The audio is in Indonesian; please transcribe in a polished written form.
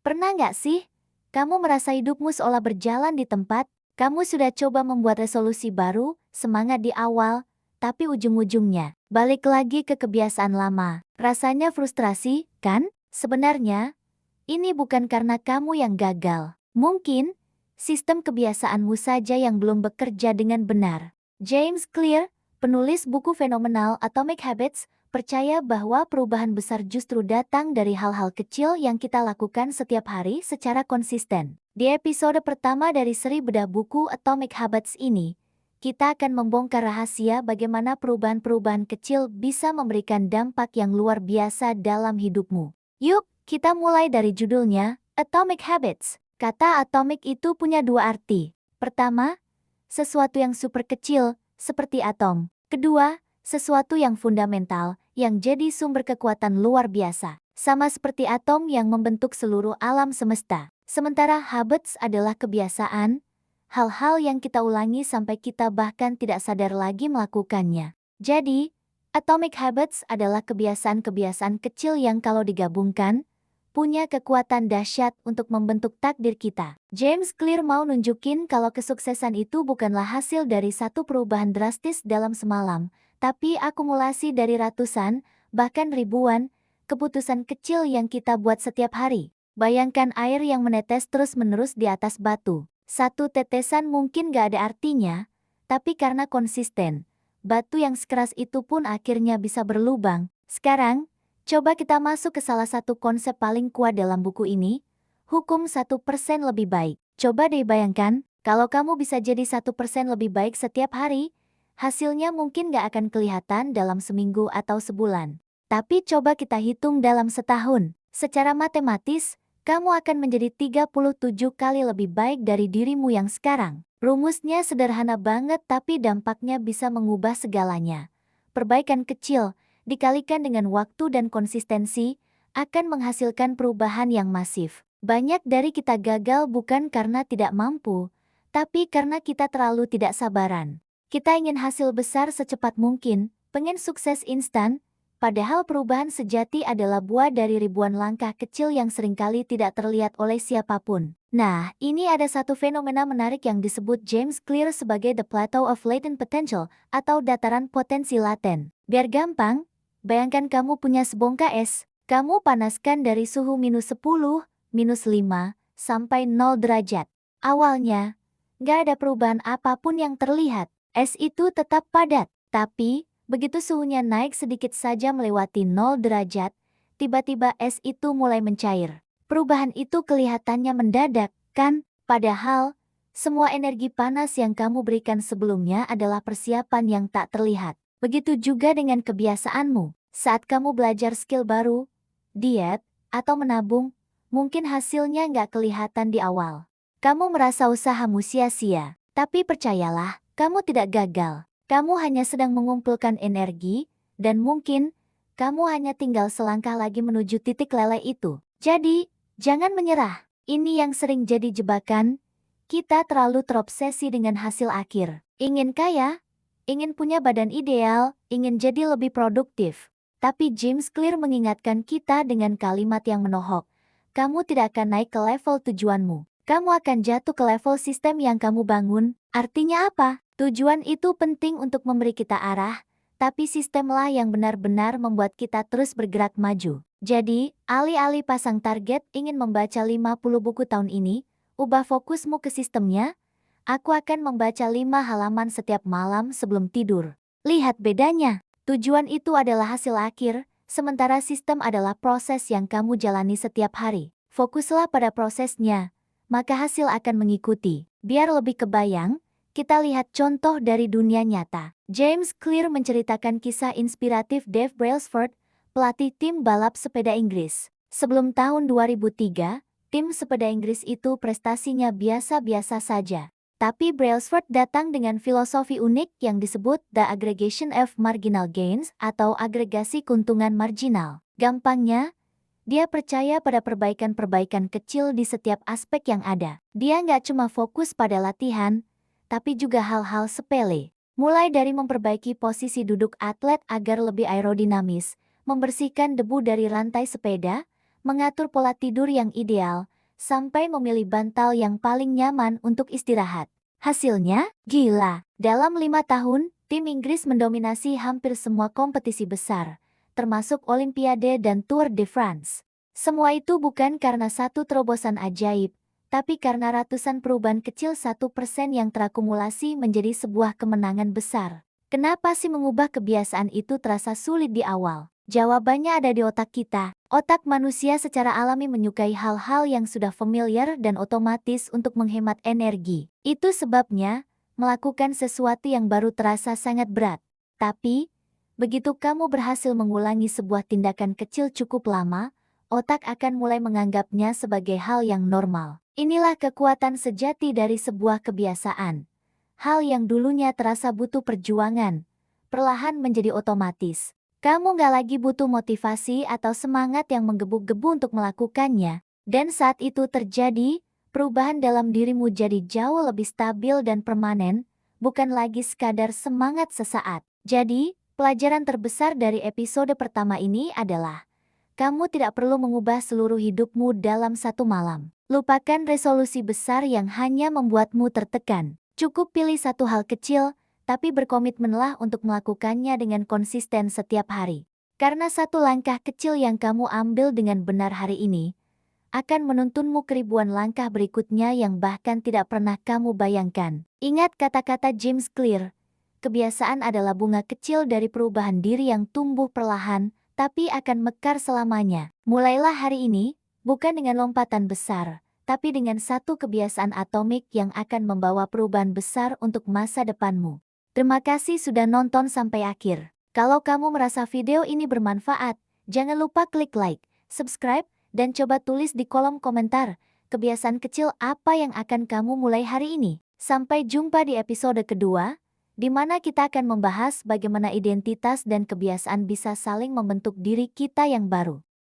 Pernah nggak sih, kamu merasa hidupmu seolah berjalan di tempat? Kamu sudah coba membuat resolusi baru, semangat di awal, tapi ujung-ujungnya balik lagi ke kebiasaan lama. Rasanya frustrasi, kan? Sebenarnya, ini bukan karena kamu yang gagal. Mungkin, sistem kebiasaanmu saja yang belum bekerja dengan benar. James Clear, penulis buku fenomenal Atomic Habits, percaya bahwa perubahan besar justru datang dari hal-hal kecil yang kita lakukan setiap hari secara konsisten. Di episode pertama dari seri bedah buku Atomic Habits ini, kita akan membongkar rahasia bagaimana perubahan-perubahan kecil bisa memberikan dampak yang luar biasa dalam hidupmu. Yuk, kita mulai dari judulnya, Atomic Habits. Kata atomic itu punya dua arti. Pertama, sesuatu yang super kecil, seperti atom. Kedua, sesuatu yang fundamental, yang jadi sumber kekuatan luar biasa. Sama seperti atom yang membentuk seluruh alam semesta. Sementara habits adalah kebiasaan, hal-hal yang kita ulangi sampai kita bahkan tidak sadar lagi melakukannya. Jadi, atomic habits adalah kebiasaan-kebiasaan kecil yang kalau digabungkan, punya kekuatan dahsyat untuk membentuk takdir kita. James Clear mau nunjukin kalau kesuksesan itu bukanlah hasil dari satu perubahan drastis dalam semalam, tapi akumulasi dari ratusan, bahkan ribuan, keputusan kecil yang kita buat setiap hari. Bayangkan air yang menetes terus-menerus di atas batu. Satu tetesan mungkin gak ada artinya, tapi karena konsisten, batu yang sekeras itu pun akhirnya bisa berlubang. Sekarang, coba kita masuk ke salah satu konsep paling kuat dalam buku ini, hukum 1% lebih baik. Coba deh bayangkan, kalau kamu bisa jadi 1% lebih baik setiap hari, hasilnya mungkin gak akan kelihatan dalam seminggu atau sebulan. Tapi coba kita hitung dalam setahun. Secara matematis, kamu akan menjadi 37 kali lebih baik dari dirimu yang sekarang. Rumusnya sederhana banget tapi dampaknya bisa mengubah segalanya. Perbaikan kecil, dikalikan dengan waktu dan konsistensi, akan menghasilkan perubahan yang masif. Banyak dari kita gagal bukan karena tidak mampu, tapi karena kita terlalu tidak sabaran. Kita ingin hasil besar secepat mungkin, pengen sukses instan, padahal perubahan sejati adalah buah dari ribuan langkah kecil yang seringkali tidak terlihat oleh siapapun. Nah, ini ada satu fenomena menarik yang disebut James Clear sebagai the plateau of latent potential, atau dataran potensi laten. Biar gampang, bayangkan kamu punya sebongkah es, kamu panaskan dari suhu -10, -5, sampai 0 derajat. Awalnya, nggak ada perubahan apapun yang terlihat, es itu tetap padat. Tapi, begitu suhunya naik sedikit saja melewati 0 derajat, tiba-tiba es itu mulai mencair. Perubahan itu kelihatannya mendadak, kan? Padahal, semua energi panas yang kamu berikan sebelumnya adalah persiapan yang tak terlihat. Begitu juga dengan kebiasaanmu. Saat kamu belajar skill baru, diet, atau menabung, mungkin hasilnya nggak kelihatan di awal. Kamu merasa usahamu sia-sia, tapi percayalah, kamu tidak gagal. Kamu hanya sedang mengumpulkan energi, dan mungkin, kamu hanya tinggal selangkah lagi menuju titik leleh itu. Jadi, jangan menyerah. Ini yang sering jadi jebakan. Kita terlalu terobsesi dengan hasil akhir. Ingin kaya? Ingin punya badan ideal, ingin jadi lebih produktif. Tapi James Clear mengingatkan kita dengan kalimat yang menohok. Kamu tidak akan naik ke level tujuanmu. Kamu akan jatuh ke level sistem yang kamu bangun. Artinya apa? Tujuan itu penting untuk memberi kita arah, tapi sistemlah yang benar-benar membuat kita terus bergerak maju. Jadi, alih-alih pasang target ingin membaca 50 buku tahun ini, ubah fokusmu ke sistemnya. Aku akan membaca 5 halaman setiap malam sebelum tidur. Lihat bedanya. Tujuan itu adalah hasil akhir, sementara sistem adalah proses yang kamu jalani setiap hari. Fokuslah pada prosesnya, maka hasil akan mengikuti. Biar lebih kebayang, kita lihat contoh dari dunia nyata. James Clear menceritakan kisah inspiratif Dave Brailsford, pelatih tim balap sepeda Inggris. Sebelum tahun 2003, tim sepeda Inggris itu prestasinya biasa-biasa saja. Tapi Brailsford datang dengan filosofi unik yang disebut The Aggregation of Marginal Gains atau agregasi keuntungan marginal. Gampangnya, dia percaya pada perbaikan-perbaikan kecil di setiap aspek yang ada. Dia nggak cuma fokus pada latihan, tapi juga hal-hal sepele. Mulai dari memperbaiki posisi duduk atlet agar lebih aerodinamis, membersihkan debu dari rantai sepeda, mengatur pola tidur yang ideal, sampai memilih bantal yang paling nyaman untuk istirahat. Hasilnya, gila. Dalam 5 tahun, tim Inggris mendominasi hampir semua kompetisi besar, termasuk Olimpiade dan Tour de France. Semua itu bukan karena satu terobosan ajaib, tapi karena ratusan perubahan kecil 1% yang terakumulasi menjadi sebuah kemenangan besar. Kenapa sih mengubah kebiasaan itu terasa sulit di awal? Jawabannya ada di otak kita. Otak manusia secara alami menyukai hal-hal yang sudah familiar dan otomatis untuk menghemat energi. Itu sebabnya, melakukan sesuatu yang baru terasa sangat berat. Tapi, begitu kamu berhasil mengulangi sebuah tindakan kecil cukup lama, otak akan mulai menganggapnya sebagai hal yang normal. Inilah kekuatan sejati dari sebuah kebiasaan. Hal yang dulunya terasa butuh perjuangan, perlahan menjadi otomatis. Kamu nggak lagi butuh motivasi atau semangat yang menggebu-gebu untuk melakukannya. Dan saat itu terjadi, perubahan dalam dirimu jadi jauh lebih stabil dan permanen, bukan lagi sekadar semangat sesaat. Jadi, pelajaran terbesar dari episode pertama ini adalah, kamu tidak perlu mengubah seluruh hidupmu dalam satu malam. Lupakan resolusi besar yang hanya membuatmu tertekan. Cukup pilih satu hal kecil, tapi berkomitmenlah untuk melakukannya dengan konsisten setiap hari. Karena satu langkah kecil yang kamu ambil dengan benar hari ini, akan menuntunmu ke ribuan langkah berikutnya yang bahkan tidak pernah kamu bayangkan. Ingat kata-kata James Clear, kebiasaan adalah bunga kecil dari perubahan diri yang tumbuh perlahan, tapi akan mekar selamanya. Mulailah hari ini, bukan dengan lompatan besar, tapi dengan satu kebiasaan atomik yang akan membawa perubahan besar untuk masa depanmu. Terima kasih sudah nonton sampai akhir. Kalau kamu merasa video ini bermanfaat, jangan lupa klik like, subscribe, dan coba tulis di kolom komentar, kebiasaan kecil apa yang akan kamu mulai hari ini. Sampai jumpa di episode kedua, di mana kita akan membahas bagaimana identitas dan kebiasaan bisa saling membentuk diri kita yang baru.